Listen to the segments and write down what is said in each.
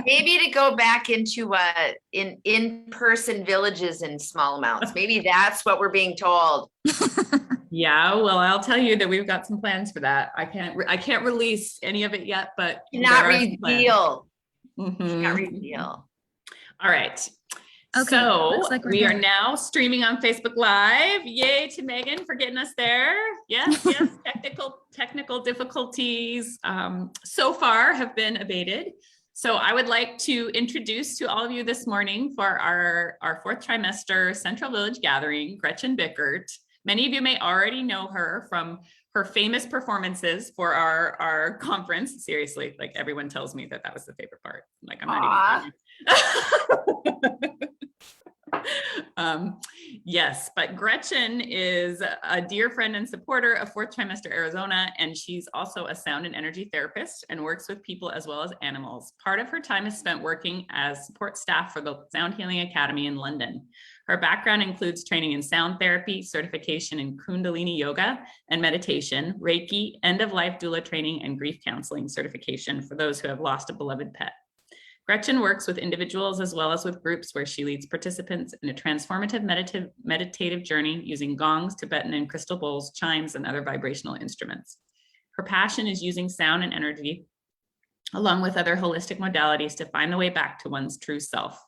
Maybe to go back into in-person villages in small amounts. Maybe that's what we're being told. Yeah, well, I'll tell you that we've got some plans for that. I can't release any of it yet, but Not reveal. Mm-hmm. Not reveal. All right. Okay, so like we are now streaming on Facebook Live. Yay to Megan for getting us there. Yes, yes. technical difficulties so far have been abated. So I would like to introduce to all of you this morning for our fourth trimester Central Village gathering, Gretchen Bickert. Many of you may already know her from her famous performances for our conference. Seriously, like everyone tells me that was the favorite part. Like I'm not even yes, but Gretchen is a dear friend and supporter of Fourth Trimester Arizona, and she's also a sound and energy therapist and works with people as well as animals. Part of her time is spent working as support staff for the Sound Healing Academy in London. Her background includes training in sound therapy, certification in Kundalini Yoga and Meditation, Reiki, end-of-life doula training, and grief counseling certification for those who have lost a beloved pet. Gretchen works with individuals as well as with groups where she leads participants in a transformative meditative journey using gongs, Tibetan and Crystal bowls, chimes, and other vibrational instruments. Her passion is using sound and energy along with other holistic modalities to find the way back to one's true self.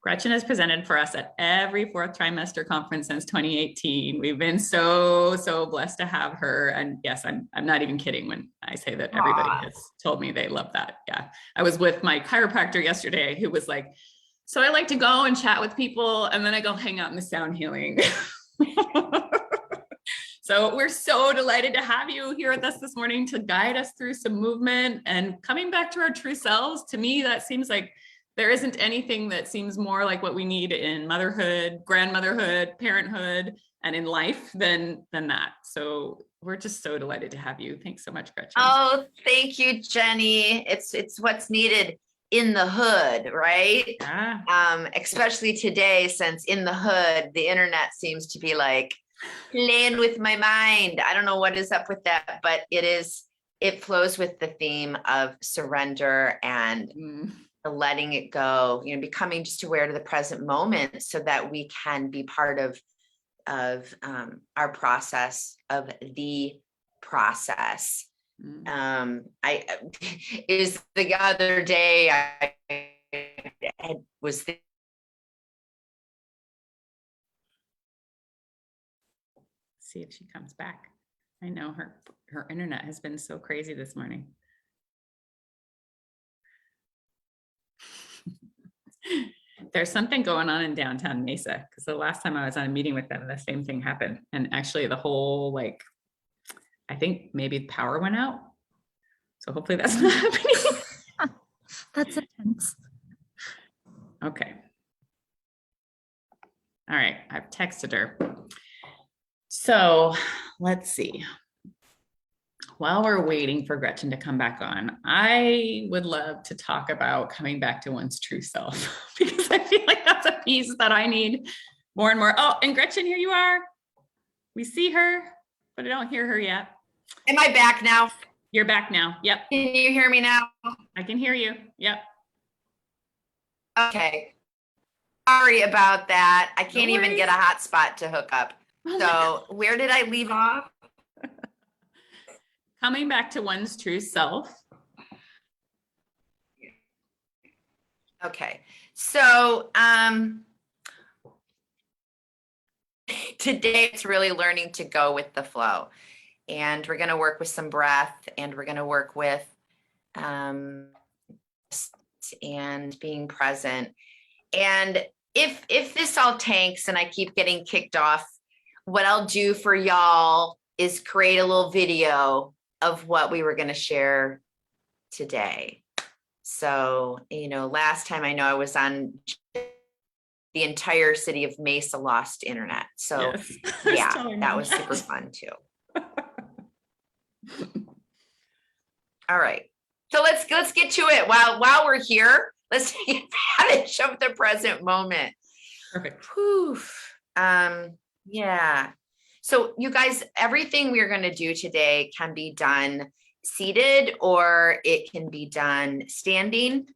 Gretchen has presented for us at every fourth trimester conference since 2018. We've been so blessed to have her. And yes, I'm not even kidding when I say that everybody has told me they love that. Yeah. I was with my chiropractor yesterday who was like, so I like to go and chat with people and then I go hang out in the sound healing. So we're so delighted to have you here with us this morning to guide us through some movement and coming back to our true selves. To me, that seems like there isn't anything that seems more like what we need in motherhood, grandmotherhood, parenthood, and in life than that. So we're just so delighted to have you. Thanks so much, Gretchen. Oh, thank you, Jenny. It's what's needed in the hood, right? Yeah. Especially today, since in the hood, the internet seems to be like playing with my mind. I don't know what is up with that, but it flows with the theme of surrender and letting it go, becoming just aware to the present moment so that we can be part of our process of the process. It was the other day I was see if she comes back. I know her internet has been so crazy this morning. There's something going on in downtown Mesa because the last time I was on a meeting with them, the same thing happened. And actually the whole, I think maybe power went out. So hopefully that's not happening. That's intense. Okay. All right, I've texted her. So let's see. While we're waiting for Gretchen to come back on, I would love to talk about coming back to one's true self because I feel like that's a piece that I need more and more. Oh, and Gretchen, here you are. We see her, but I don't hear her yet. Am I back now? You're back now. Yep. Can you hear me now? I can hear you. Yep. Okay. Sorry about that. I can't even get a hotspot to hook up. So where did I leave off? Coming back to one's true self. Okay, so today it's really learning to go with the flow, and we're going to work with some breath, and we're going to work with and being present. And if this all tanks and I keep getting kicked off, what I'll do for y'all is create a little video of what we were going to share today. So, last time I know I was on, the entire city of Mesa lost internet. So yes. Yeah, that was super fun too. All right. So let's get to it. While we're here, let's take advantage of the present moment. Perfect. Whew. Yeah. So you guys, everything we're going to do today can be done seated or it can be done standing.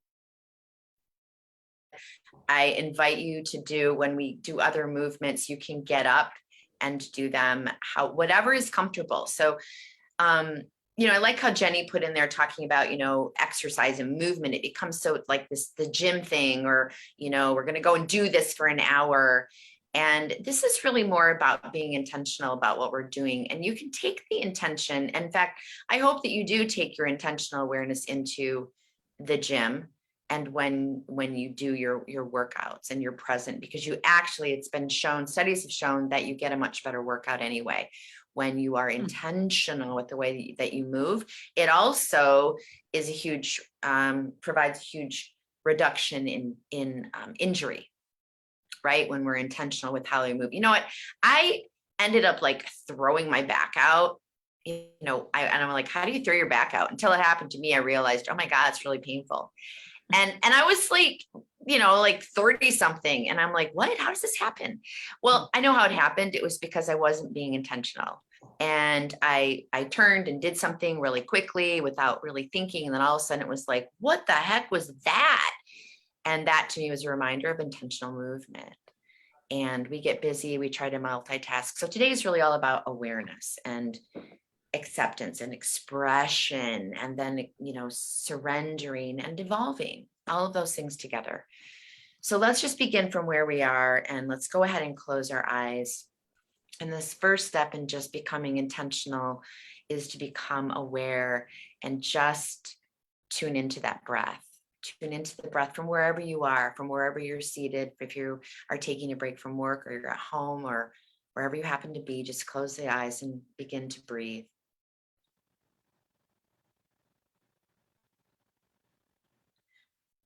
I invite you to do, when we do other movements, you can get up and do them whatever is comfortable. So, I like how Jenny put in there talking about, exercise and movement. It becomes so like the gym thing, or, we're going to go and do this for an hour. And this is really more about being intentional about what we're doing. And you can take the intention. In fact, I hope that you do take your intentional awareness into the gym. And when you do your workouts and you're present, because it's been shown, studies have shown that you get a much better workout anyway when you are intentional with the way that you move. It also is provides a huge reduction in injury, right? When we're intentional with how we move. You know what? I ended up like throwing my back out. And I'm like, how do you throw your back out? Until it happened to me, I realized, oh my God, it's really painful. And I was like, like 30 something. And I'm like, what? How does this happen? Well, I know how it happened. It was because I wasn't being intentional. And I turned and did something really quickly without really thinking. And then all of a sudden it was like, what the heck was that? And that to me was a reminder of intentional movement. And we get busy, we try to multitask. So today is really all about awareness and acceptance and expression, and then, surrendering and evolving, all of those things together. So let's just begin from where we are, and let's go ahead and close our eyes. And this first step in just becoming intentional is to become aware and just tune into that breath. Tune into the breath from wherever you are, from wherever you're seated. If you are taking a break from work, or you're at home, or wherever you happen to be, just close the eyes and begin to breathe.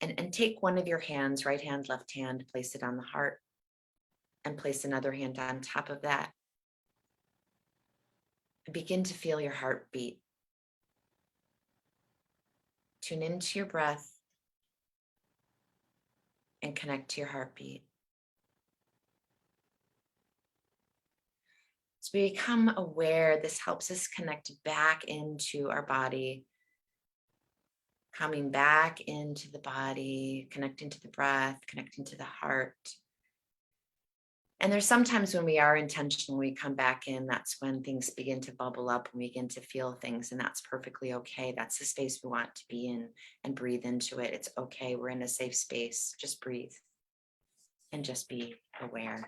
And take one of your hands, right hand, left hand, place it on the heart, and place another hand on top of that. And begin to feel your heartbeat. Tune into your breath and connect to your heartbeat. As we become aware, this helps us connect back into our body, coming back into the body, connecting to the breath, connecting to the heart. And there's sometimes when we are intentional, we come back in, that's when things begin to bubble up and we begin to feel things, and that's perfectly okay. That's the space we want to be in, and breathe into it. It's okay. We're in a safe space. Just breathe and just be aware.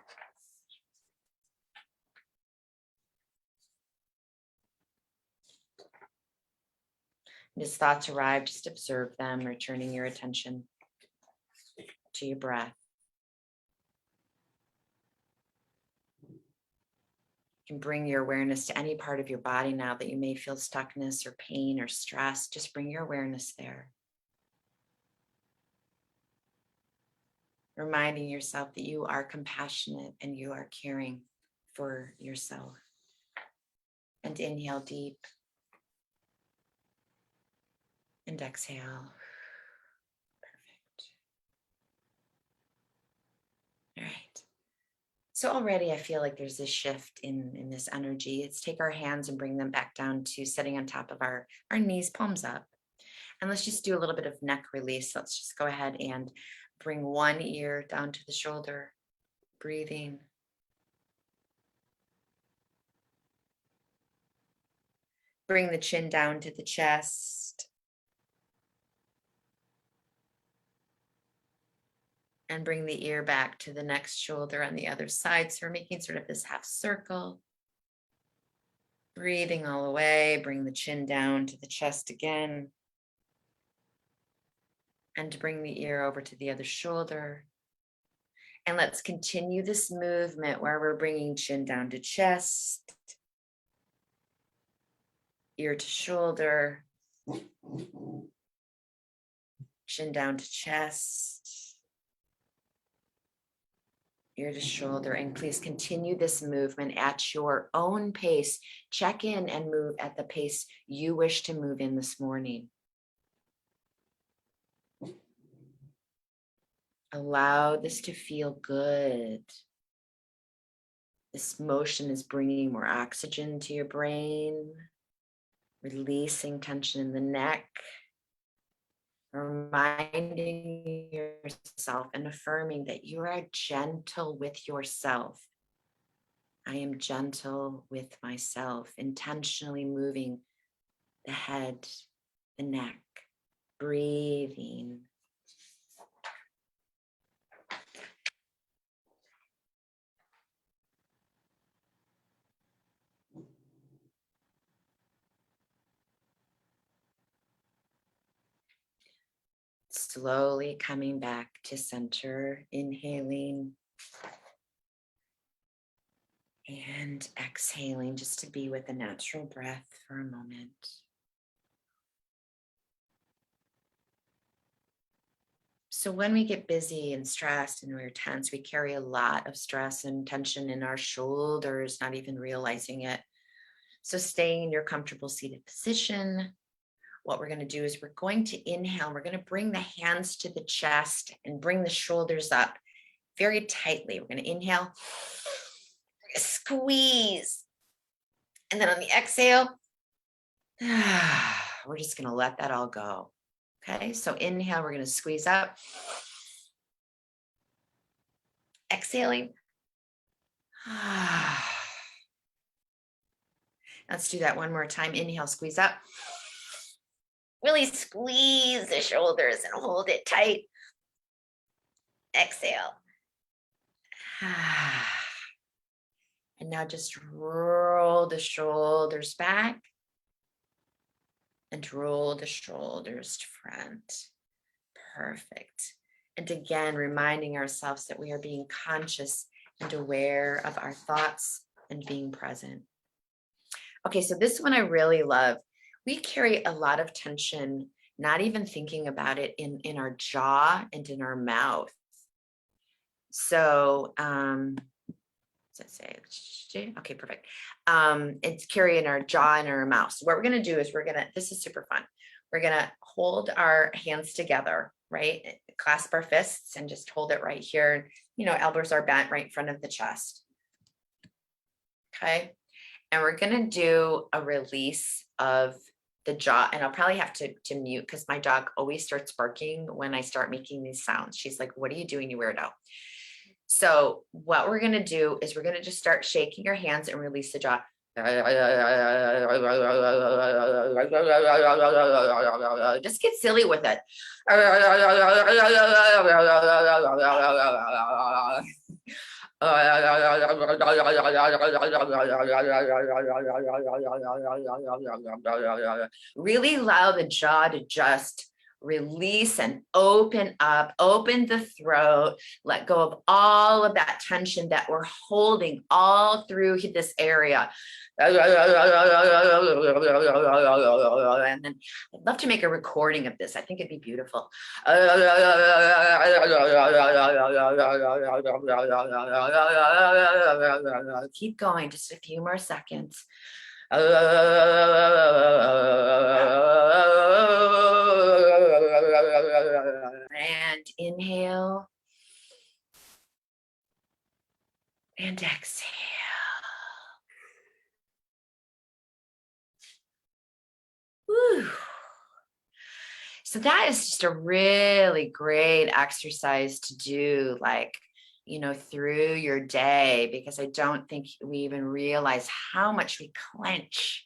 And as thoughts arrive, just observe them, returning your attention to your breath. You can bring your awareness to any part of your body now that you may feel stuckness or pain or stress. Just bring your awareness there. Reminding yourself that you are compassionate and you are caring for yourself. And inhale deep. And exhale. Perfect. All right. So already I feel like there's this shift in this energy. Let's take our hands and bring them back down to sitting on top of our knees, palms up. And let's just do a little bit of neck release. Let's just go ahead and bring one ear down to the shoulder, breathing. Bring the chin down to the chest. And bring the ear back to the next shoulder on the other side. So we're making sort of this half circle. Breathing all the way, bring the chin down to the chest again. And to bring the ear over to the other shoulder. And let's continue this movement where we're bringing chin down to chest, ear to shoulder, chin down to chest, ear to shoulder. And please continue this movement at your own pace. Check in and move at the pace you wish to move in this morning. Allow this to feel good. This motion is bringing more oxygen to your brain, releasing tension in the neck, reminding yourself and affirming that you are gentle with yourself. I am gentle with myself, intentionally moving the head, the neck, breathing. Slowly coming back to center, inhaling and exhaling, just to be with the natural breath for a moment. So when we get busy and stressed and we're tense, we carry a lot of stress and tension in our shoulders, not even realizing it. So staying in your comfortable seated position. What we're going to do is we're going to inhale. We're going to bring the hands to the chest and bring the shoulders up very tightly. We're going to inhale, squeeze. And then on the exhale, we're just going to let that all go. Okay, so inhale, we're going to squeeze up. Exhaling. Let's do that one more time. Inhale, squeeze up. Really squeeze the shoulders and hold it tight. Exhale. And now just roll the shoulders back and roll the shoulders to front. Perfect. And again, reminding ourselves that we are being conscious and aware of our thoughts and being present. Okay, so this one I really love. We carry a lot of tension, not even thinking about it, in our jaw and in our mouth. So, let's say, okay, perfect. It's carrying our jaw and our mouth. So what we're going to do is this is super fun. We're going to hold our hands together, right? Clasp our fists and just hold it right here. Elbows are bent right in front of the chest. Okay. And we're going to do a release of the jaw, and I'll probably have to mute because my dog always starts barking when I start making these sounds. She's like, "What are you doing, you weirdo?" So what we're going to do is we're going to just start shaking your hands and release the jaw. Just get silly with it. Really allow the jaw to just release and open up, open the throat, let go of all of that tension that we're holding all through this area. And then I'd love to make a recording of this. I think it'd be beautiful. Keep going, just a few more seconds. And inhale and exhale. Whew. So that is just a really great exercise to do, through your day, because I don't think we even realize how much we clench.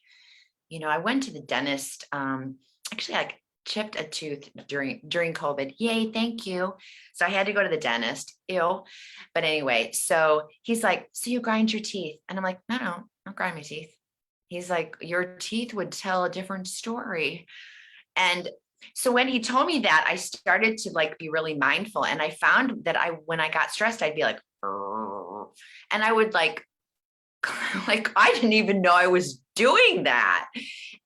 I went to the dentist, actually I chipped a tooth during COVID. Yay, thank you. So I had to go to the dentist. Ew. But anyway, so he's like, "So you grind your teeth?" And I'm like, No, I don't grind my teeth. He's like, "Your teeth would tell a different story." And so when he told me that, I started to be really mindful. And I found that when I got stressed, I'd be like, "Urgh." And I would I didn't even know I was doing that.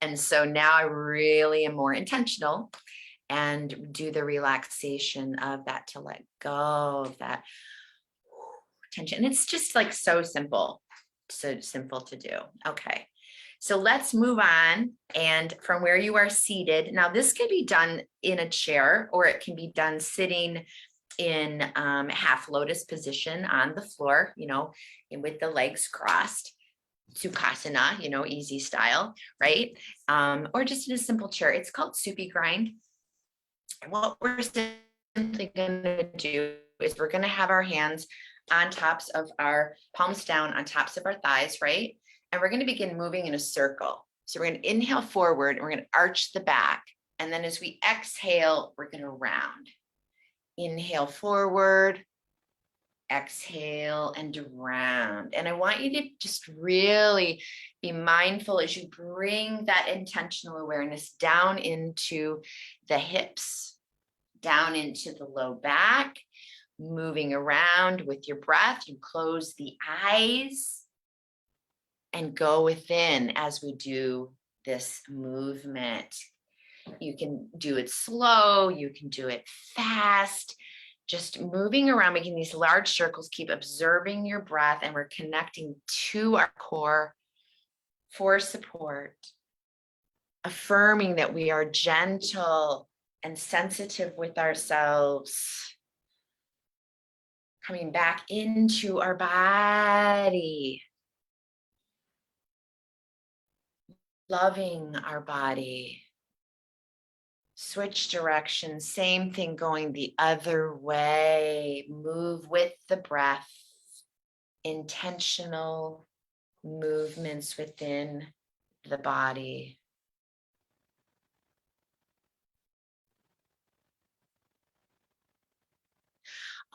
And so now I really am more intentional and do the relaxation of that to let go of that tension. And it's just so simple to do. Okay. So let's move on. And from where you are seated, now this can be done in a chair, or it can be done sitting in half lotus position on the floor, with the legs crossed, Sukhasana, easy style, right? Or just in a simple chair. It's called Supi Grind. What we're simply going to do is we're going to have our hands on tops of our palms down on tops of our thighs, right? And we're going to begin moving in a circle. So we're going to inhale forward and we're going to arch the back. And then as we exhale, we're going to round. Inhale forward, exhale and round. And I want you to just really be mindful as you bring that intentional awareness down into the hips, down into the low back, moving around with your breath. You close the eyes and go within as we do this movement. You can do it slow, you can do it fast, just moving around, making these large circles, keep observing your breath, and we're connecting to our core for support, affirming that we are gentle and sensitive with ourselves, coming back into our body, loving our body. Switch directions, same thing going the other way. Move with the breath, intentional movements within the body.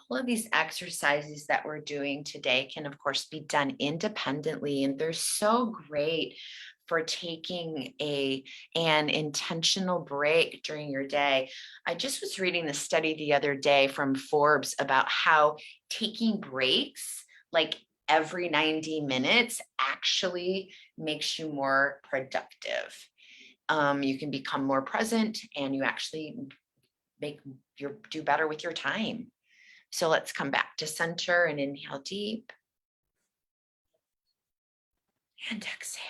All of these exercises that we're doing today can, of course, be done independently, and they're so great for taking an intentional break during your day. I just was reading the study the other day from Forbes about how taking breaks, like every 90 minutes, actually makes you more productive. You can become more present, and you actually do better with your time. So let's come back to center and inhale deep and exhale.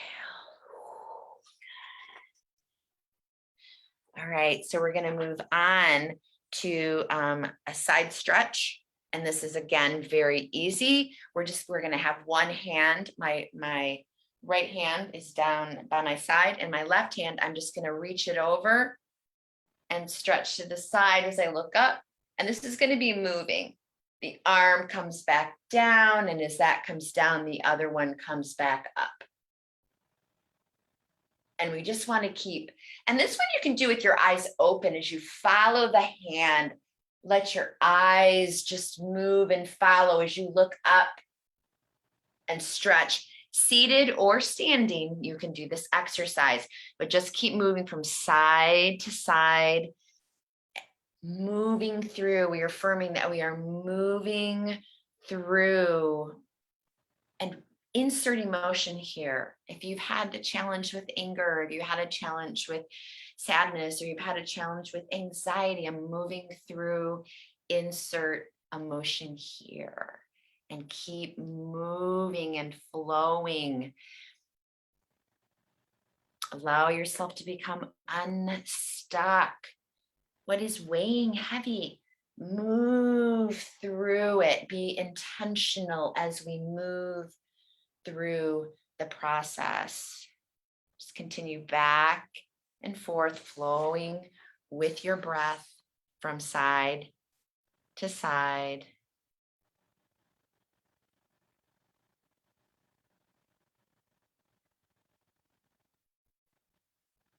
All right, so we're going to move on to a side stretch. And this is, again, very easy. We're going to have one hand. My right hand is down by my side, and my left hand, I'm just going to reach it over and stretch to the side as I look up. And this is going to be moving. The arm comes back down, and as that comes down, the other one comes back up. And we just want to keep, and this one you can do with your eyes open as you follow the hand. Let your eyes just move and follow as you look up and stretch. Seated or standing, you can do this exercise, but just keep moving from side to side, moving through. We are affirming that we are moving through and insert emotion here. If you've had a challenge with anger, if you had a challenge with sadness, or you've had a challenge with anxiety, I'm moving through, insert emotion here, and keep moving and flowing. Allow yourself to become unstuck. What is weighing heavy? Move through it. Be intentional as we move through the process. Just continue back and forth, flowing with your breath from side to side.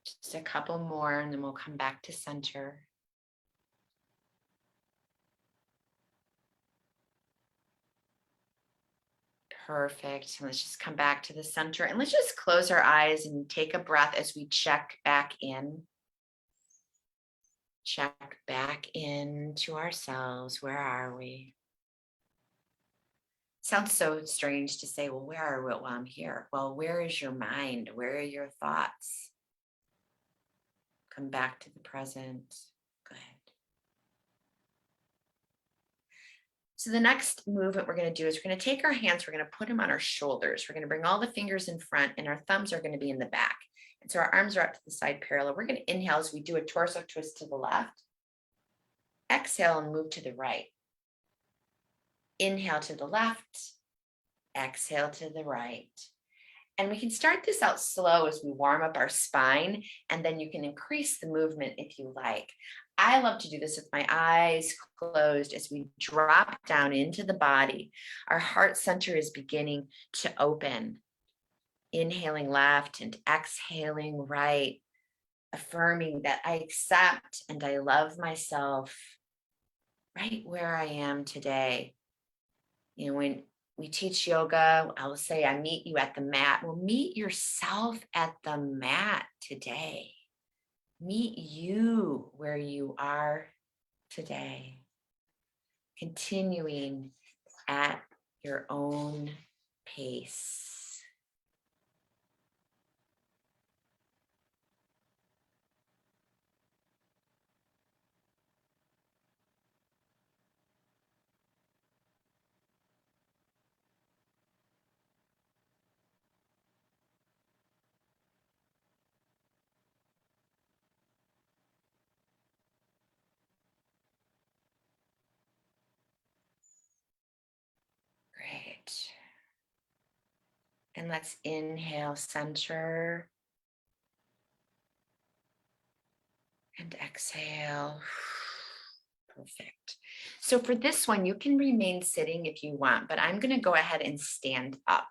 Just a couple more, and then we'll come back to center. Perfect. So let's just come back to the center, and let's just close our eyes and take a breath as we check back in. Check back into ourselves. Where are we? Sounds so strange to say, well, where are we? Well, I'm here. Well, where is your mind? Where are your thoughts? Come back to the present. Go ahead. So the next movement we're going to do is we're going to take our hands, we're going to put them on our shoulders. We're going to bring all the fingers in front, and our thumbs are going to be in the back. And so our arms are up to the side parallel. We're going to inhale as we do a torso twist to the left. Exhale and move to the right. Inhale to the left. Exhale to the right. And we can start this out slow as we warm up our spine, and then you can increase the movement if you like. I love to do this with my eyes closed as we drop down into the body. Our heart center is beginning to open. Inhaling left and exhaling right, affirming that I accept and I love myself right where I am today. You know, when we teach yoga, I will say, I meet you at the mat. Well, meet yourself at the mat today. Meet you where you are today. Continuing at your own pace. Great. And let's inhale, center. And exhale. Perfect. So for this one, you can remain sitting if you want, but I'm going to go ahead and stand up.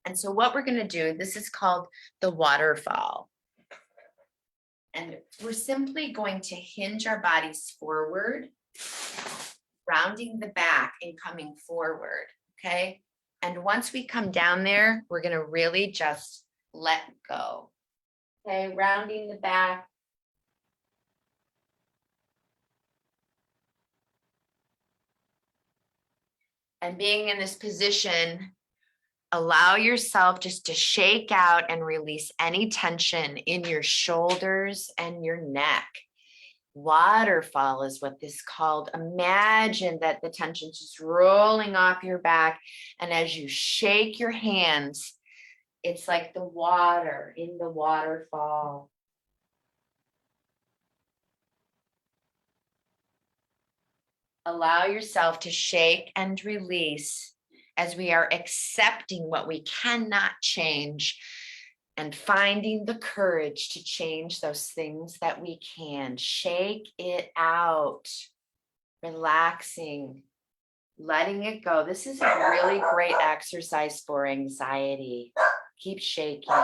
And so what we're going to do, this is called the waterfall. And we're simply going to hinge our bodies forward, rounding the back and coming forward. Okay. And once we come down there, we're going to really just let go. Okay. Rounding the back. And being in this position, allow yourself just to shake out and release any tension in your shoulders and your neck. Waterfall is what this is called. Imagine that the tension's just rolling off your back. And as you shake your hands, it's like the water in the waterfall. Allow yourself to shake and release as we are accepting what we cannot change and finding the courage to change those things that we can. Shake it out, relaxing, letting it go. This is a really great exercise for anxiety. Keep shaking.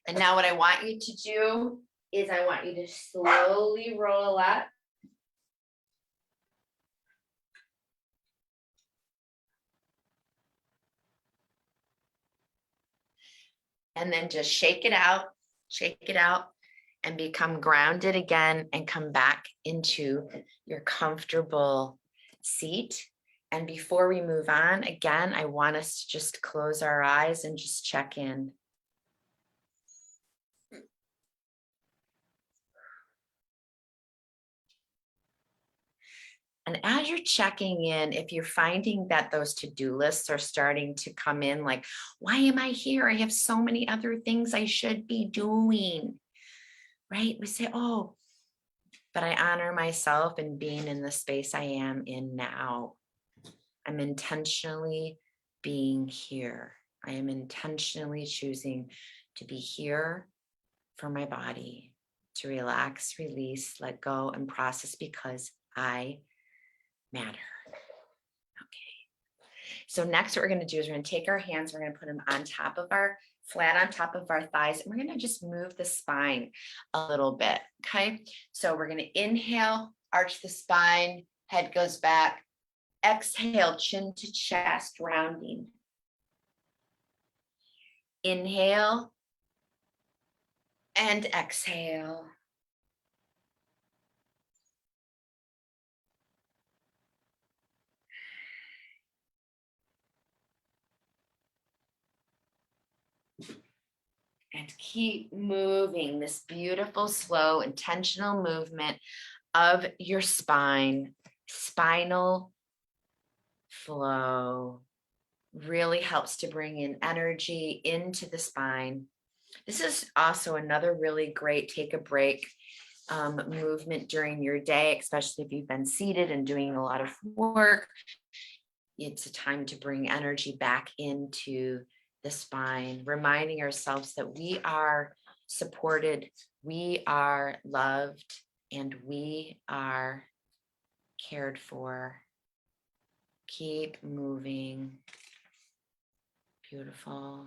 And now what I want you to do is I want you to slowly roll up. And then just shake it out, and become grounded again and come back into your comfortable seat. And before we move on, again, I want us to just close our eyes and just check in. And as you're checking in, if you're finding that those to-do lists are starting to come in, like, why am I here? I have so many other things I should be doing, right? We say, oh, but I honor myself in being in the space I am in now. I'm intentionally being here. I am intentionally choosing to be here for my body, to relax, release, let go, and process because I matter. Okay. So next what we're going to do is we're going to take our hands, we're going to put them on top of our, flat on top of our thighs, and we're going to just move the spine a little bit. Okay. So we're going to inhale, arch the spine, head goes back. Exhale, chin to chest, rounding. Inhale and exhale. And keep moving this beautiful, slow, intentional movement of your spine. Spinal flow really helps to bring in energy into the spine. This is also another really great take a break movement during your day, especially if you've been seated and doing a lot of work. It's a time to bring energy back into the spine, reminding ourselves that we are supported, we are loved, and we are cared for. Keep moving. Beautiful.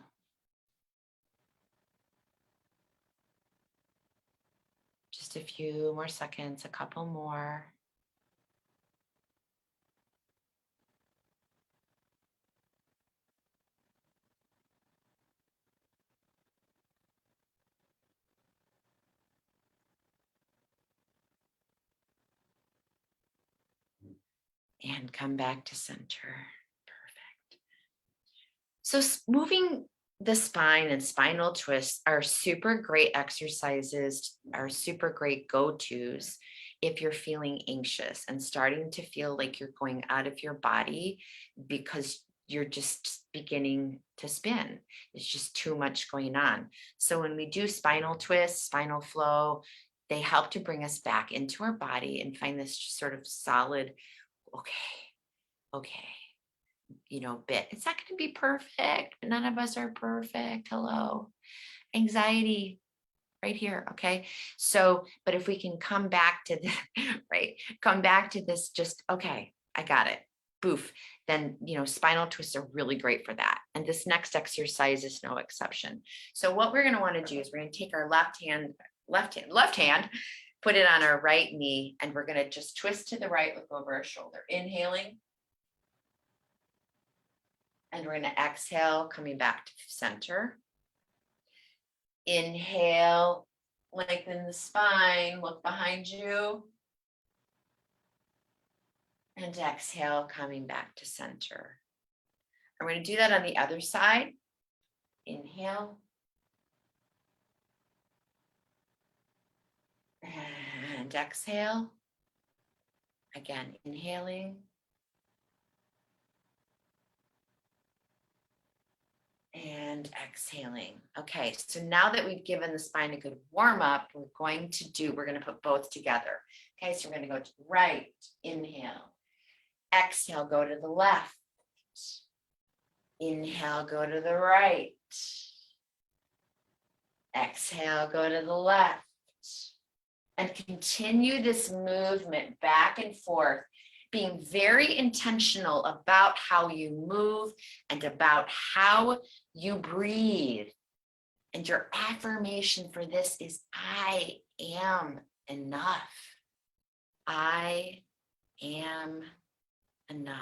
Just a few more seconds, a couple more. And come back to center. Perfect. So moving the spine and spinal twists are super great exercises, are super great go-tos if you're feeling anxious and starting to feel like you're going out of your body because you're just beginning to spin. It's just too much going on. So when we do spinal twists, spinal flow, they help to bring us back into our body and find this sort of solid, okay, bit. It's not going to be perfect. None of us are perfect. Hello. Anxiety right here. Okay. So, but if we can come back to this, right? Come back to this, just, okay, I got it. Boof. Then, spinal twists are really great for that. And this next exercise is no exception. So what we're going to want to do is we're going to take our left hand, put it on our right knee, and we're going to just twist to the right, look over our shoulder, inhaling. And we're going to exhale, coming back to center. Inhale, lengthen the spine, look behind you. And exhale, coming back to center. I'm going to do that on the other side. Inhale. And exhale. Again, inhaling. And exhaling. Okay, so now that we've given the spine a good warm up, we're going to put both together. Okay, so we're going to go to the right, inhale. Exhale, go to the left. Inhale, go to the right. Exhale, go to the left. And continue this movement back and forth, being very intentional about how you move and about how you breathe. And your affirmation for this is, I am enough. I am enough.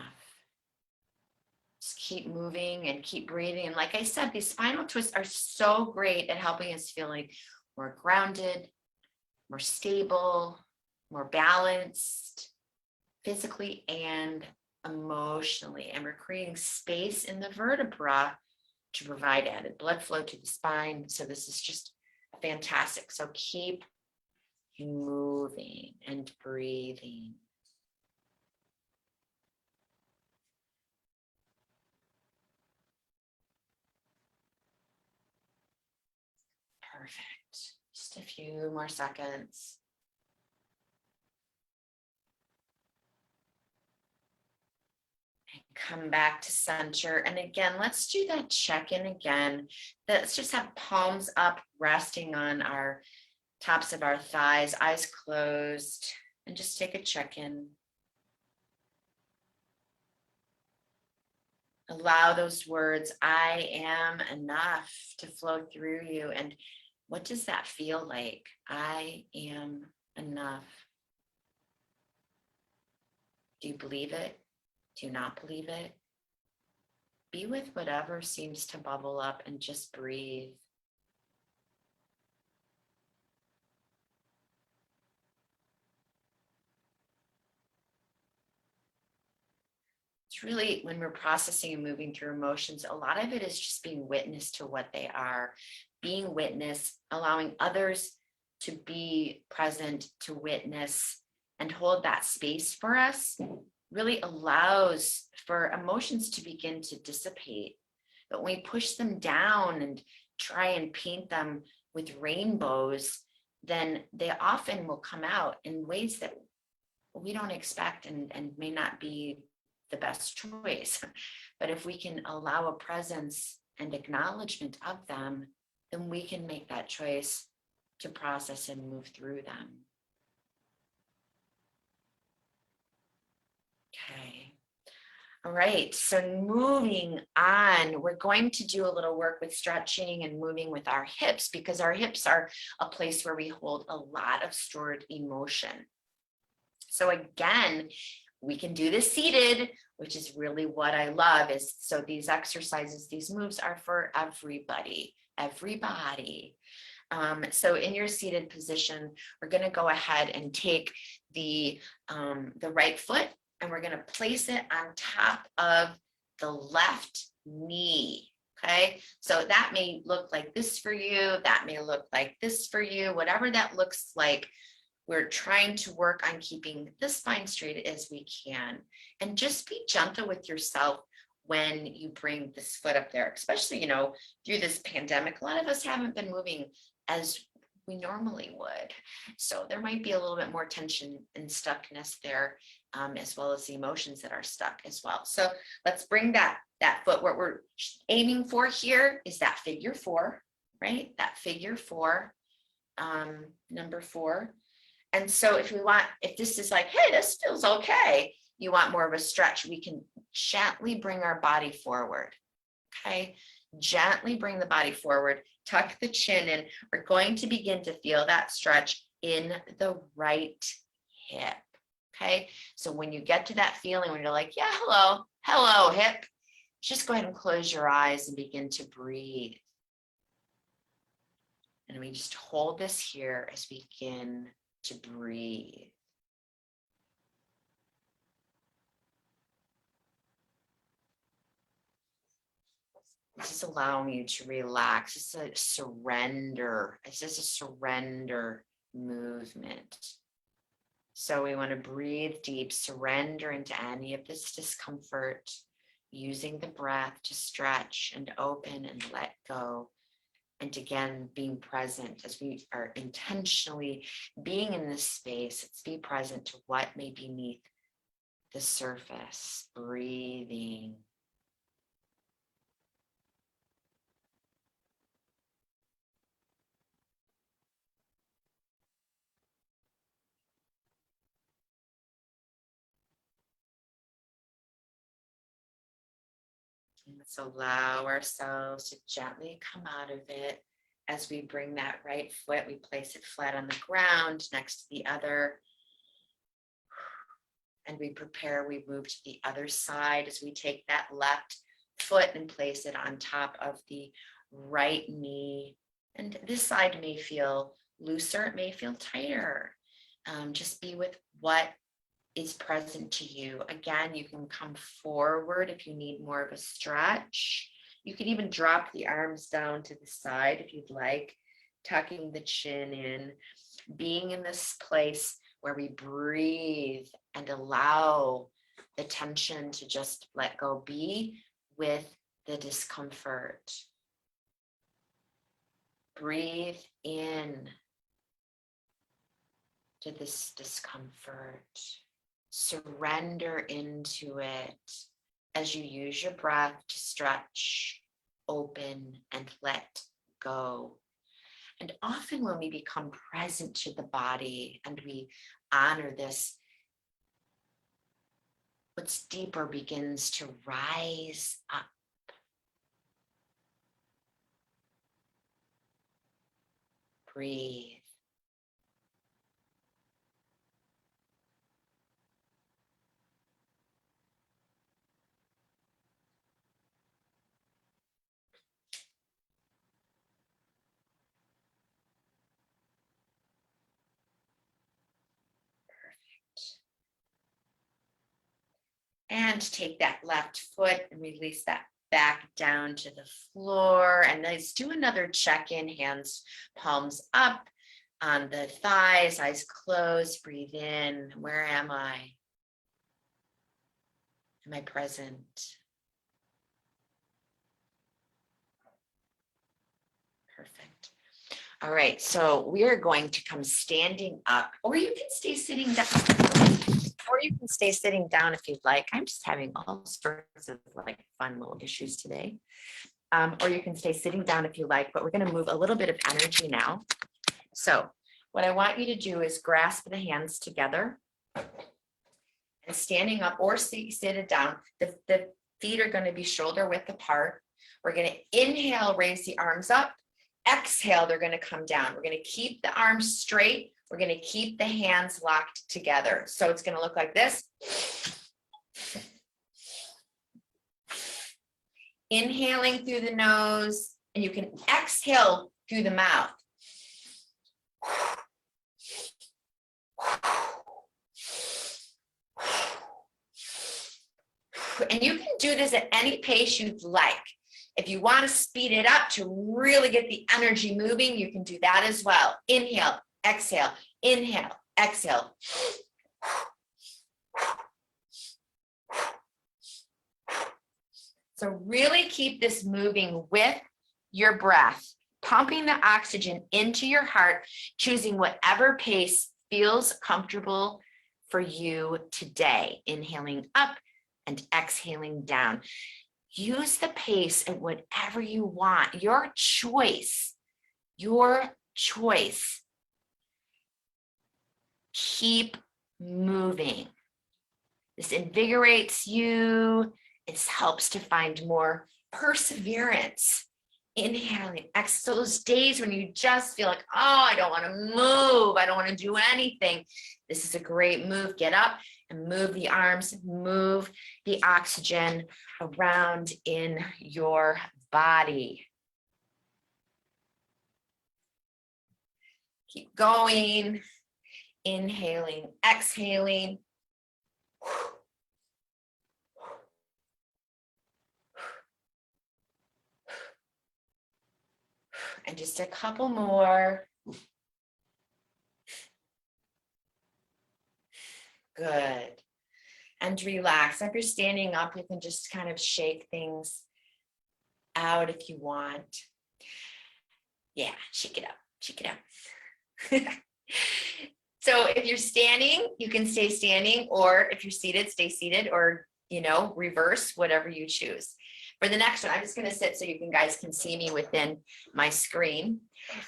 Just keep moving and keep breathing. And like I said, these spinal twists are so great at helping us feeling more grounded, more stable, more balanced, physically and emotionally. And we're creating space in the vertebra to provide added blood flow to the spine. So this is just fantastic. So keep moving and breathing. Perfect. Just a few more seconds. And come back to center. And again, let's do that check-in again. Let's just have palms up, resting on our tops of our thighs, eyes closed, and just take a check-in. Allow those words, I am enough, to flow through you. And what does that feel like? I am enough. Do you believe it? Do you not believe it? Be with whatever seems to bubble up and just breathe. It's really, when we're processing and moving through emotions, a lot of it is just being witness to what they are, being witness, allowing others to be present, to witness, and hold that space for us really allows for emotions to begin to dissipate. But when we push them down and try and paint them with rainbows, then they often will come out in ways that we don't expect and may not be the best choice. But if we can allow a presence and acknowledgement of them, then we can make that choice to process and move through them. Okay. All right, so moving on, we're going to do a little work with stretching and moving with our hips, because our hips are a place where we hold a lot of stored emotion. So again, we can do this seated, which is really what I love. Is so these exercises, these moves are for everybody. So in your seated position, we're going to go ahead and take the right foot, and we're going to place it on top of the left knee. Okay, so that may look like this for you. That may look like this for you. Whatever that looks like, we're trying to work on keeping the spine straight as we can. And just be gentle with yourself when you bring this foot up there, especially, through this pandemic. A lot of us haven't been moving as we normally would. So there might be a little bit more tension and stuckness there, as well as the emotions that are stuck as well. So let's bring that foot. What we're aiming for here is that figure 4, right? That figure 4, number 4. And so if this is like, hey, this feels okay, you want more of a stretch, we can gently bring our body forward. Okay, gently bring the body forward, tuck the chin in. We're going to begin to feel that stretch in the right hip. Okay, so when you get to that feeling when you're like, yeah, hello, hip, just go ahead and close your eyes and begin to breathe. And we just hold this here as we begin to breathe. This is allowing you to relax. It's a surrender. It's just a surrender movement. So we want to breathe deep, surrender into any of this discomfort, using the breath to stretch and open and let go. And again, being present as we are intentionally being in this space. Let's be present to what may be beneath the surface, breathing. Let's allow ourselves to gently come out of it. As we bring that right foot, we place it flat on the ground next to the other. And we move to the other side as we take that left foot and place it on top of the right knee. And this side may feel looser, it may feel tighter. Just be with what is present to you. Again, you can come forward if you need more of a stretch. You can even drop the arms down to the side if you'd like, tucking the chin in, being in this place where we breathe and allow the tension to just let go, be with the discomfort. Breathe in to this discomfort. Surrender into it as you use your breath to stretch, open, and let go. And often when we become present to the body and we honor this, what's deeper begins to rise up. Breathe. And take that left foot and release that back down to the floor. And let's do another check-in, hands, palms up on the thighs, eyes closed, breathe in. Where am I? Am I present? Perfect. All right, so we are going to come standing up, or you can stay sitting down, if you'd like. I'm just having all sorts of like fun little issues today. Or you can stay sitting down if you like, but we're going to move a little bit of energy now. So what I want you to do is grasp the hands together and standing up or seated down. The feet are going to be shoulder width apart. We're going to inhale, raise the arms up. Exhale, they're going to come down. We're going to keep the arms straight. We're going to keep the hands locked together. So it's going to look like this. Inhaling through the nose, and you can exhale through the mouth. And you can do this at any pace you'd like. If you want to speed it up to really get the energy moving, you can do that as well. Inhale, exhale, inhale, exhale. So really keep this moving with your breath, pumping the oxygen into your heart, choosing whatever pace feels comfortable for you today. Inhaling up and exhaling down. Use the pace at whatever you want. Your choice. Your choice. Keep moving. This invigorates you. It helps to find more perseverance. Inhaling. So those days when you just feel like, oh, I don't want to move. I don't want to do anything. This is a great move. Get up and move the arms, move the oxygen around in your body. Keep going. Inhaling, exhaling. And just a couple more. Good. And relax. If you're standing up, you can just kind of shake things out if you want. Yeah, shake it up, shake it up. So if you're standing, you can stay standing, or if you're seated, stay seated, or, reverse, whatever you choose. For the next one, I'm just going to sit so you guys can see me within my screen.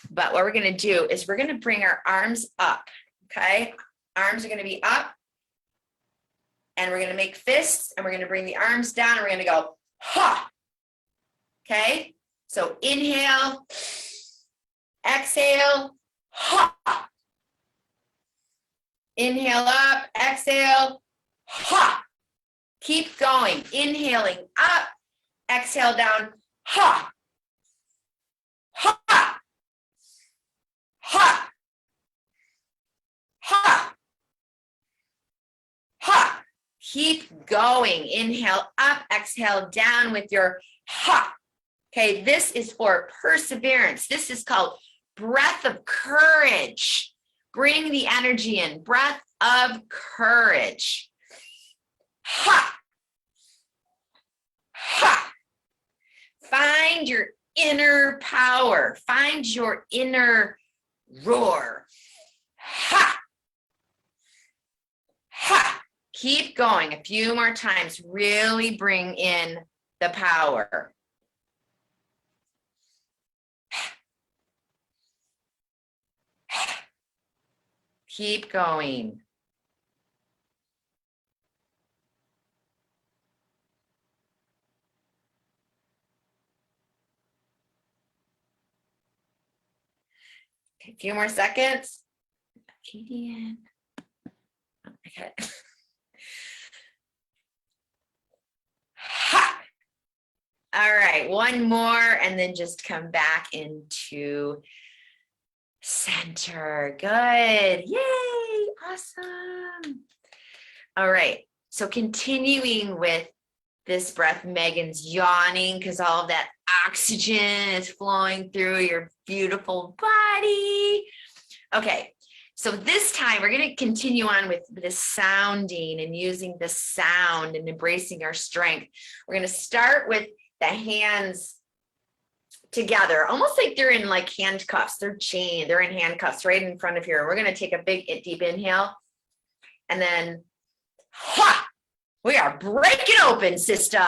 But what we're going to do is we're going to bring our arms up, okay? Arms are going to be up. And we're going to make fists, and we're going to bring the arms down, and we're going to go, ha. Okay? So inhale, exhale, ha. Inhale up, exhale, ha. Keep going. Inhaling up, exhale down, ha. Ha. Ha. Ha. Ha. Keep going. Inhale up, exhale down with your ha. Okay, this is for perseverance. This is called breath of courage. Bring the energy in. Breath of courage. Ha. Ha. Find your inner power. Find your inner roar. Ha. Ha. Keep going. A few more times. Really bring in the power. Keep going. Okay, a few more seconds. Katie. Okay. Ha! All right, one more, and then just come back into center. Good. Yay. Awesome. All right. So continuing with this breath, Megan's yawning because all of that oxygen is flowing through your beautiful body. Okay. So this time we're going to continue on with this sounding and using the sound and embracing our strength. We're going to start with the hands together, almost like they're in like handcuffs. They're chained, they're in handcuffs right in front of here. We're going to take a big deep inhale, and then ha, we are breaking open, sister.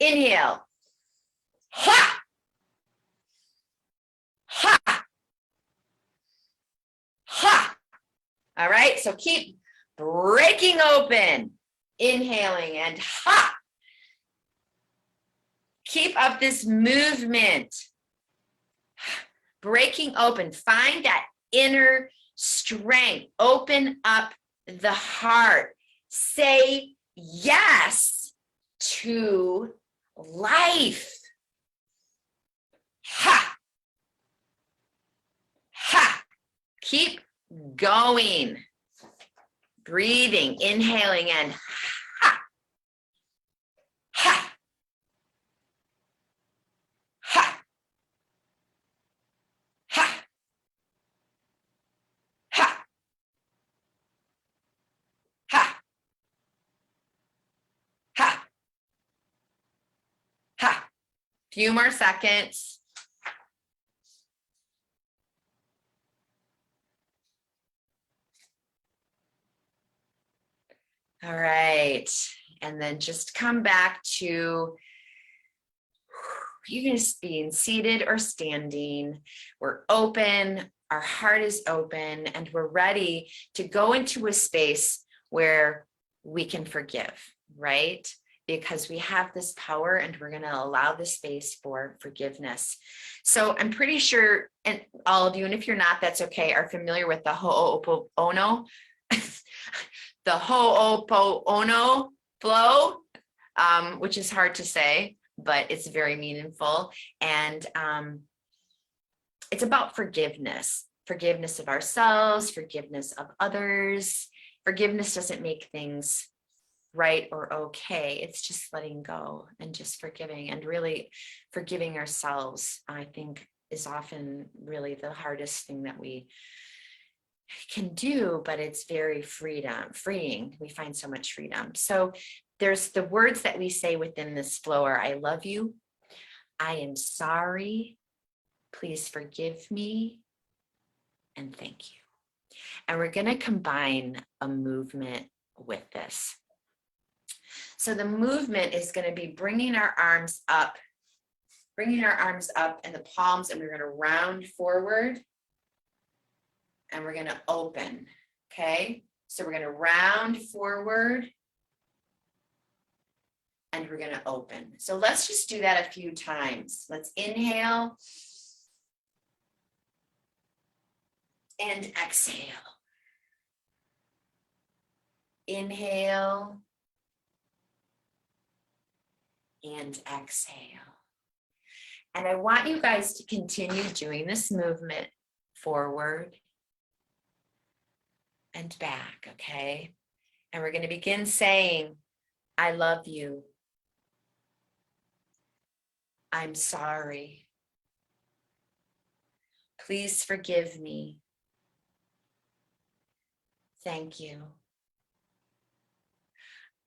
Inhale, ha, ha, ha. All right, so keep breaking open, inhaling, and ha. Keep up this movement. Breaking open. Find that inner strength. Open up the heart. Say yes to life. Ha. Ha. Keep going. Breathing, inhaling, and ha. Ha. Ha. Ha. Ha. Ha. Ha. Ha. Few more seconds. All right. And then just come back to you just being seated or standing. We're open, our heart is open, and we're ready to go into a space where we can forgive, right? Because we have this power and we're going to allow the space for forgiveness. So I'm pretty sure, and all of you, and if you're not, that's okay, are familiar with the Ho'oponopono, the Ho'oponopono flow, which is hard to say, but it's very meaningful. And it's about forgiveness of ourselves, forgiveness of others. Forgiveness doesn't make things right or okay. It's just letting go and just forgiving, and really forgiving ourselves, I think, is often really the hardest thing that we can do, but it's very freeing. We find so much freedom. So there's the words that we say within this flow are, I love you, I am sorry, please forgive me, and thank you. And we're going to combine a movement with this. So the movement is going to be bringing our arms up and the palms, and we're going to round forward and we're going to open. Okay. So we're going to round forward and we're going to open. So let's just do that a few times. Let's inhale and exhale. Inhale and exhale. And I want you guys to continue doing this movement forward and back, okay? And we're going to begin saying, I love you. I'm sorry. Please forgive me. Thank you.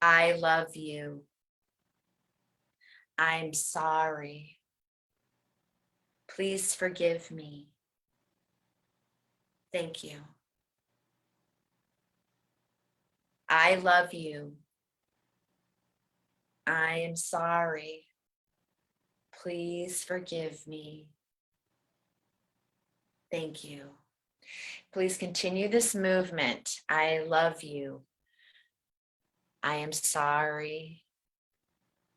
I love you. I'm sorry. Please forgive me. Thank you. I love you. I am sorry. Please forgive me. Thank you. Please continue this movement. I love you. I am sorry.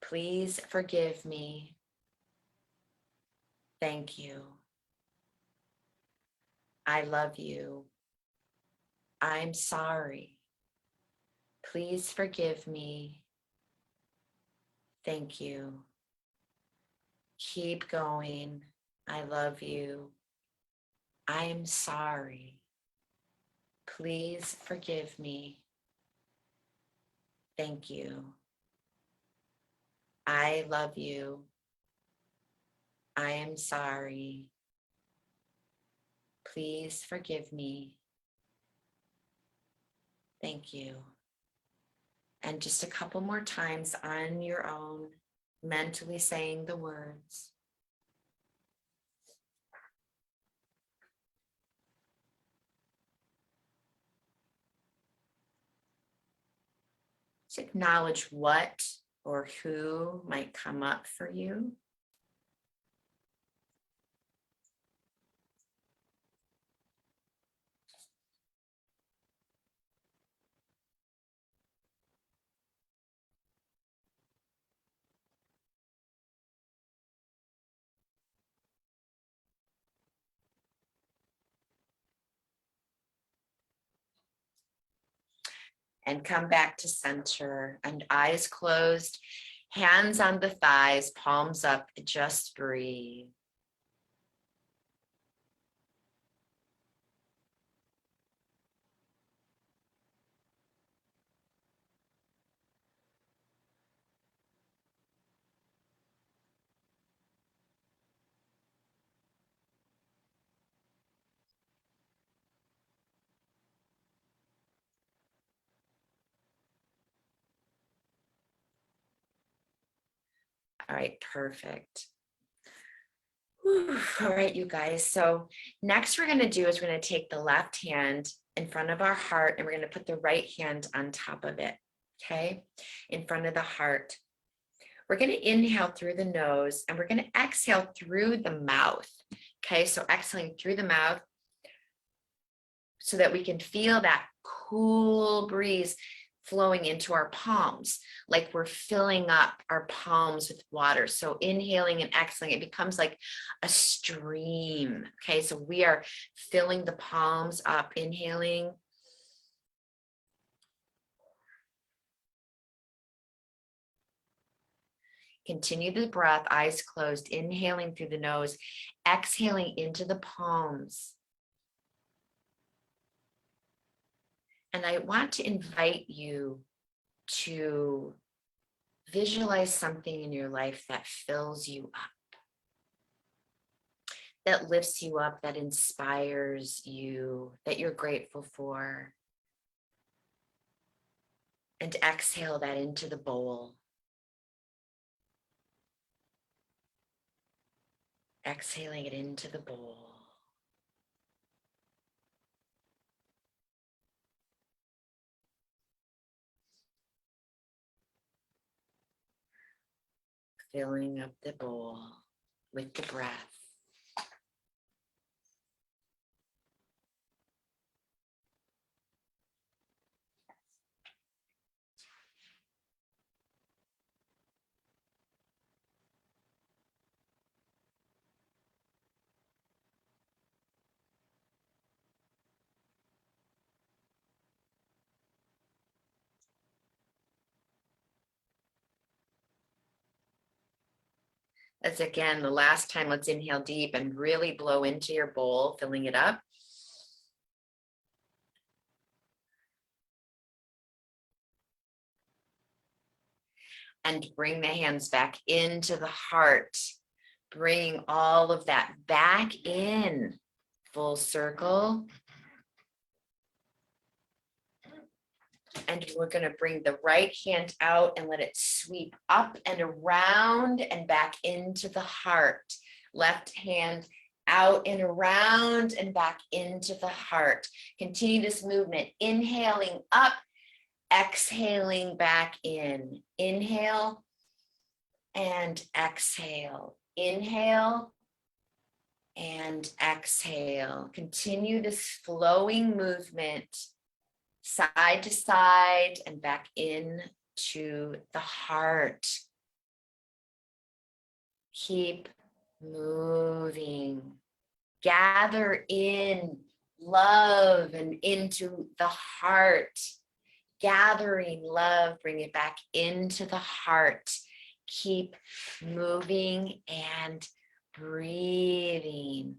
Please forgive me. Thank you. I love you. I'm sorry. Please forgive me. Thank you. Keep going. I love you. I'm sorry. Please forgive me. Thank you. I love you. I am sorry. Please forgive me. Thank you. And just a couple more times on your own, mentally saying the words. Just acknowledge what or who might come up for you. And come back to center and eyes closed, hands on the thighs, palms up, just breathe. All right, perfect. Whew. All right, you guys. So next we're going to do is we're going to take the left hand in front of our heart and we're going to put the right hand on top of it, okay, in front of the heart. We're going to inhale through the nose and we're going to exhale through the mouth, okay? So exhaling through the mouth so that we can feel that cool breeze flowing into our palms, like we're filling up our palms with water. So inhaling and exhaling, it becomes like a stream. Okay, so we are filling the palms up, inhaling. Continue the breath, eyes closed, inhaling through the nose, exhaling into the palms. And I want to invite you to visualize something in your life that fills you up, that lifts you up, that inspires you, that you're grateful for. And exhale that into the bowl. Exhaling it into the bowl. Filling up the bowl with the breath. As again, the last time, let's inhale deep and really blow into your bowl, filling it up. And bring the hands back into the heart. Bring all of that back in, full circle. And we're going to bring the right hand out and let it sweep up and around and back into the heart. Left hand out and around and back into the heart. Continue this movement, inhaling up, exhaling back in. Inhale and exhale. Inhale and exhale. Continue this flowing movement side to side and back in to the heart. Keep moving. Gather in love and into the heart. Gathering love, bring it back into the heart. Keep moving and breathing.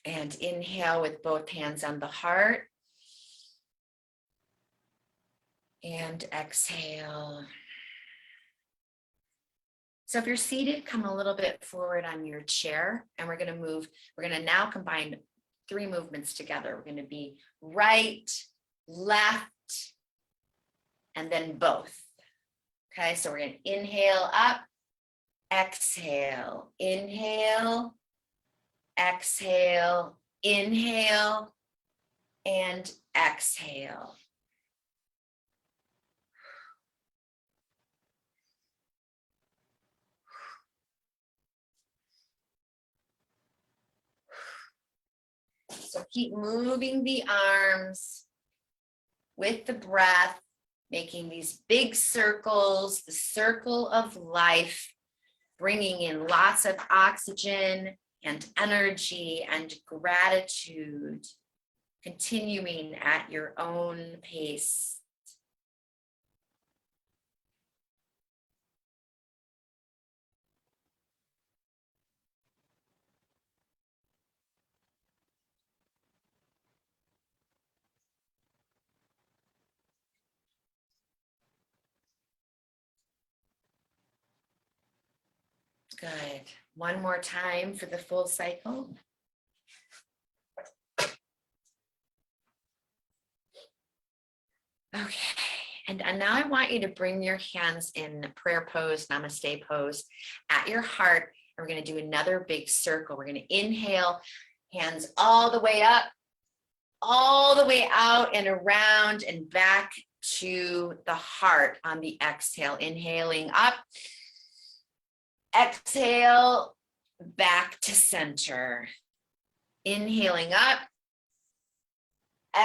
And inhale with both hands on the heart. And exhale. So if you're seated, come a little bit forward on your chair, and we're going to move. We're going to now combine 3 movements together. We're going to be right, left, and then both. Okay, so we're going to inhale up, exhale, inhale, exhale, inhale, and exhale. So keep moving the arms with the breath, making these big circles, the circle of life, bringing in lots of oxygen and energy and gratitude, continuing at your own pace. Good. One more time for the full cycle. Okay. And now I want you to bring your hands in prayer pose, namaste pose at your heart. We're going to do another big circle. We're going to inhale, hands all the way up, all the way out and around and back to the heart on the exhale. Inhaling up, exhale, back to center. Inhaling up,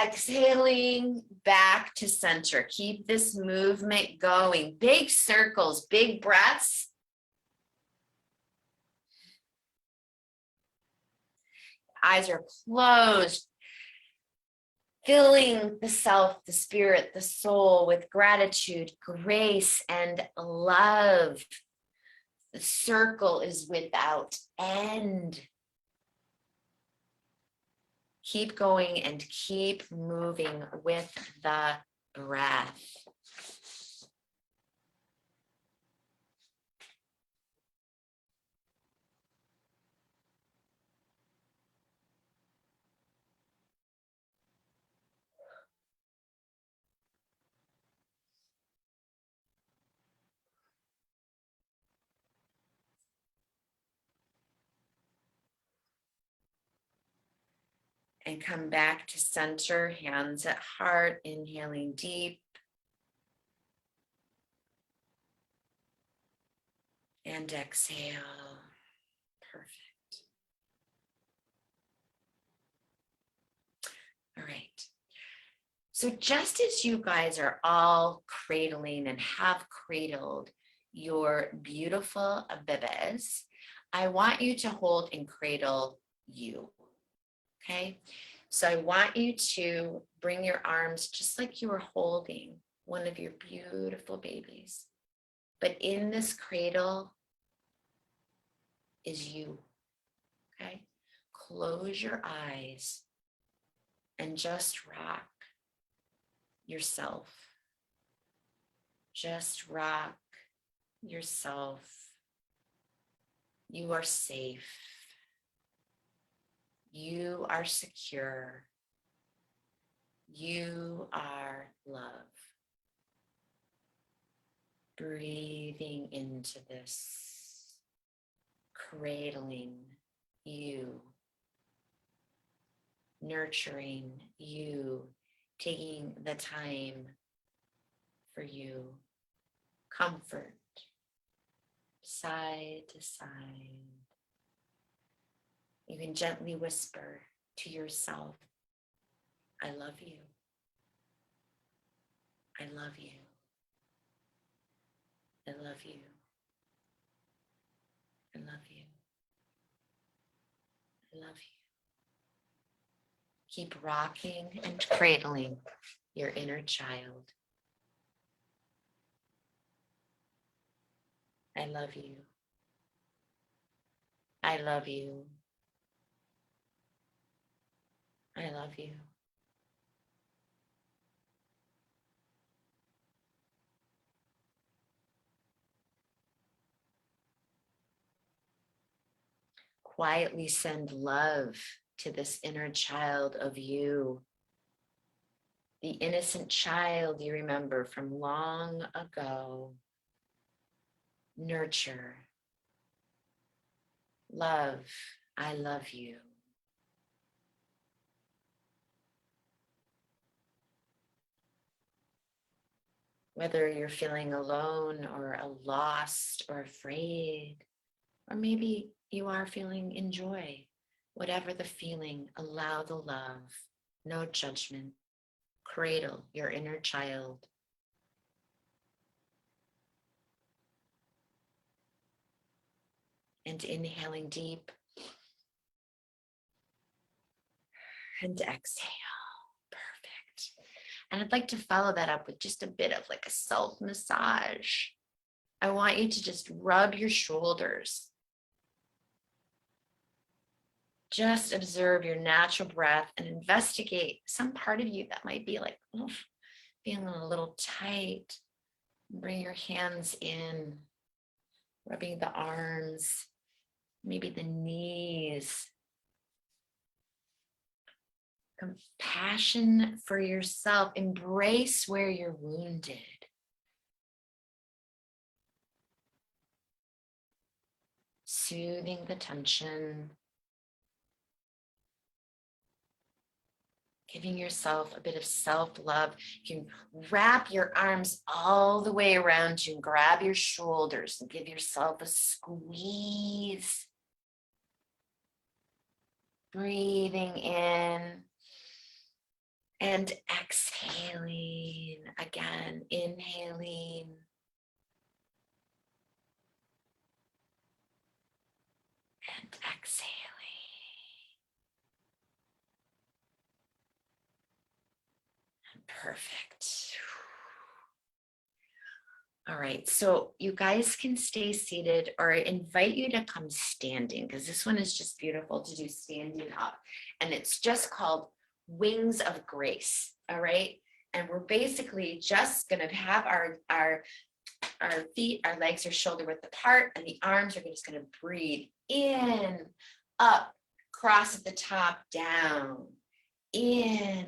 exhaling back to center. Keep this movement going. Big circles, big breaths. Eyes are closed. Filling the self, the spirit, the soul with gratitude, grace, and love. The circle is without end. Keep going and keep moving with the breath. And come back to center, hands at heart, inhaling deep. And exhale. Perfect. All right. So just as you guys are all cradling and have cradled your beautiful bebes, I want you to hold and cradle you. Okay, so I want you to bring your arms just like you were holding one of your beautiful babies. But in this cradle is you. Okay, close your eyes and just rock yourself. Just rock yourself. You are safe. You are secure. You are love. Breathing into this, cradling you, nurturing you, taking the time for you, comfort, side to side. You can gently whisper to yourself, I love you. I love you. I love you. I love you. I love you. Keep rocking and cradling your inner child. I love you. I love you. I love you. quietly send love to this inner child of you, the innocent child you remember from long ago. Nurture, love, I love you. Whether you're feeling alone or lost or afraid, or maybe you are feeling in joy, whatever the feeling, allow the love, no judgment. Cradle your inner child. And inhaling deep and exhale. Perfect. And I'd like to follow that up with just a bit of like a self massage. I want you to just rub your shoulders. Just observe your natural breath and investigate some part of you that might be like, feeling a little tight. Bring your hands in, rubbing the arms, maybe the knees. Compassion for yourself. Embrace where you're wounded. Soothing the tension. Giving yourself a bit of self-love. You can wrap your arms all the way around you and grab your shoulders and give yourself a squeeze. Breathing in and exhaling again, inhaling. And exhaling. Perfect. All right, so you guys can stay seated, or I invite you to come standing, because this one is just beautiful to do standing up. And it's just called Wings of Grace. All right. And we're basically just going to have our feet, our legs are shoulder width apart, and the arms are just going to breathe in, up, cross at the top, down, in,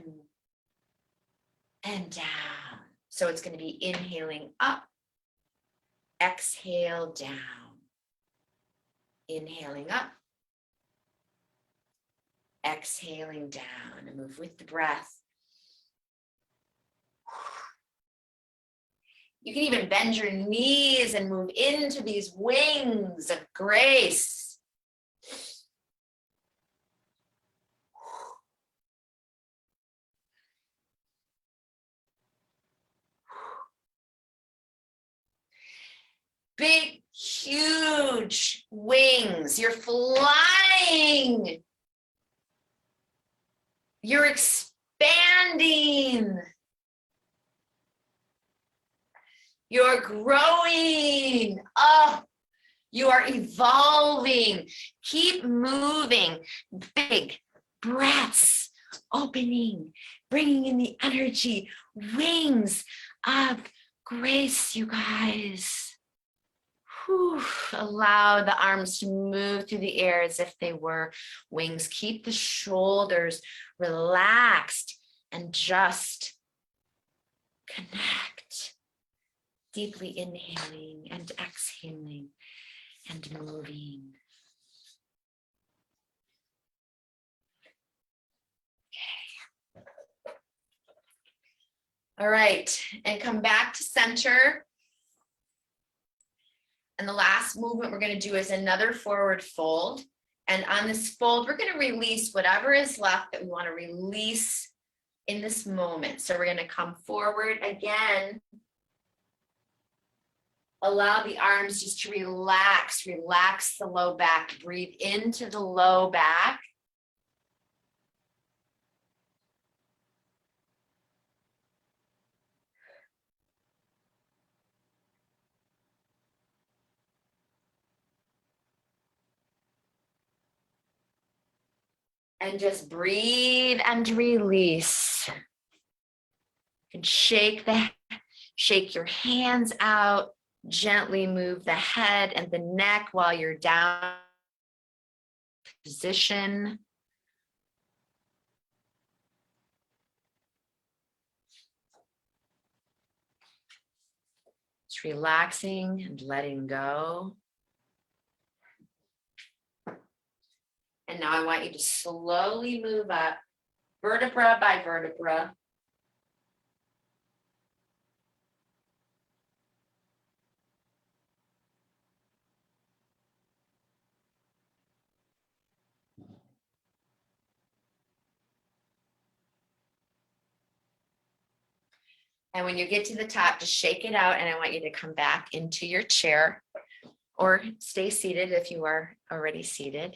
and down. So it's going to be inhaling up, exhale down, inhaling up, exhaling down, and move with the breath. You can even bend your knees and move into these wings of grace. Big, huge wings. You're flying. You're expanding. You're growing. Oh, you are evolving. Keep moving. Big breaths, opening, bringing in the energy, wings of grace, you guys. Whew. Allow the arms to move through the air as if they were wings. Keep the shoulders relaxed and just connect. Deeply inhaling and exhaling and moving. Okay. All right, and come back to center. And the last movement we're going to do is another forward fold. And on this fold, we're going to release whatever is left that we want to release in this moment. So we're going to come forward again. Allow the arms just to relax. Relax the low back. Breathe into the low back. And just breathe and release. You can shake your hands out. Gently move the head and the neck while you're down position. Just relaxing and letting go. And now I want you to slowly move up, vertebra by vertebra. And when you get to the top, just shake it out. And I want you to come back into your chair or stay seated if you are already seated.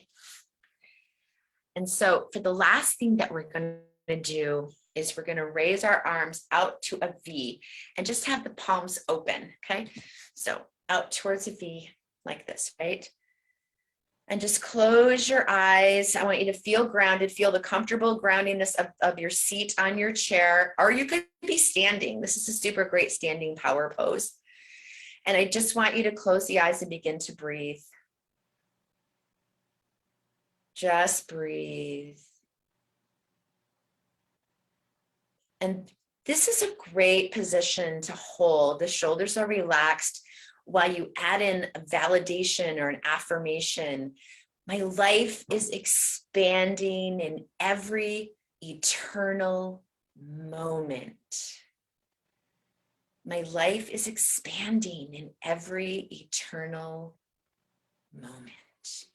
And so for the last thing that we're going to do is we're going to raise our arms out to a V and just have the palms open. Okay. So out towards a V like this, right? And just close your eyes. I want you to feel grounded, feel the comfortable groundiness of your seat on your chair, or you could be standing. This is a super great standing power pose. And I just want you to close the eyes and begin to breathe. Just breathe. And this is a great position to hold. The shoulders are relaxed while you add in a validation or an affirmation. My life is expanding in every eternal moment. My life is expanding in every eternal moment.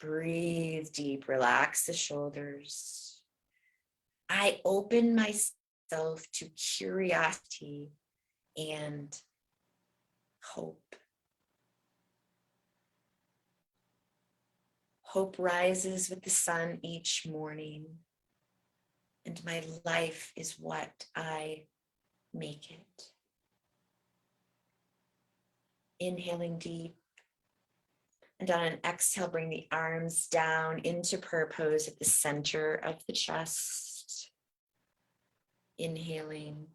Breathe deep, relax the shoulders. I open myself to curiosity and hope. Hope rises with the sun each morning, and my life is what I make it. Inhaling deep, and on an exhale, bring the arms down into prayer pose at the center of the chest. Inhaling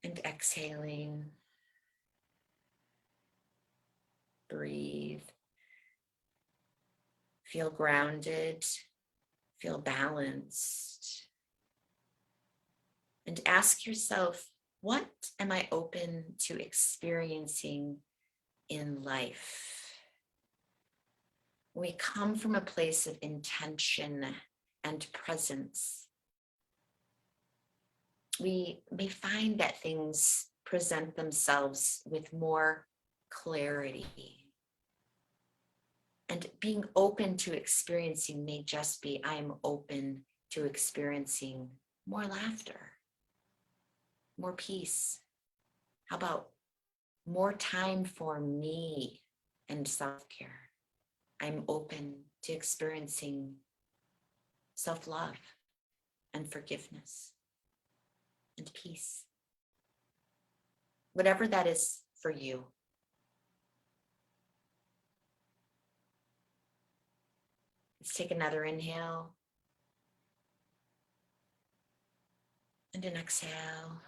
and exhaling. Breathe. Feel grounded. Feel balanced. And ask yourself, what am I open to experiencing in life? We come from a place of intention and presence. We may find that things present themselves with more clarity. And being open to experiencing may just be, I am open to experiencing more laughter, more peace. How about more time for me and self-care? I'm open to experiencing self-love and forgiveness and peace. Whatever that is for you. Let's take another inhale and an exhale.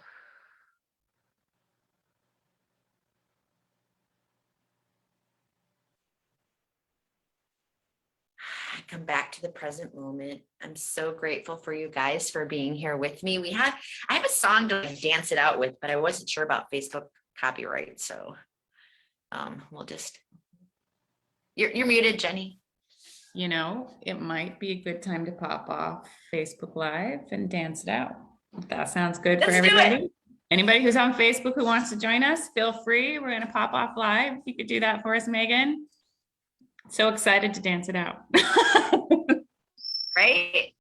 Come back to the present moment. I'm so grateful for you guys for being here with me. I have a song to dance it out with, but I wasn't sure about Facebook copyright. So we'll just, you're muted, Jenny. You know, it might be a good time to pop off Facebook Live and dance it out. If that sounds good for everybody. Anybody who's on Facebook who wants to join us, feel free. We're going to pop off live. If you could do that for us, Megan. So excited to dance it out. Right?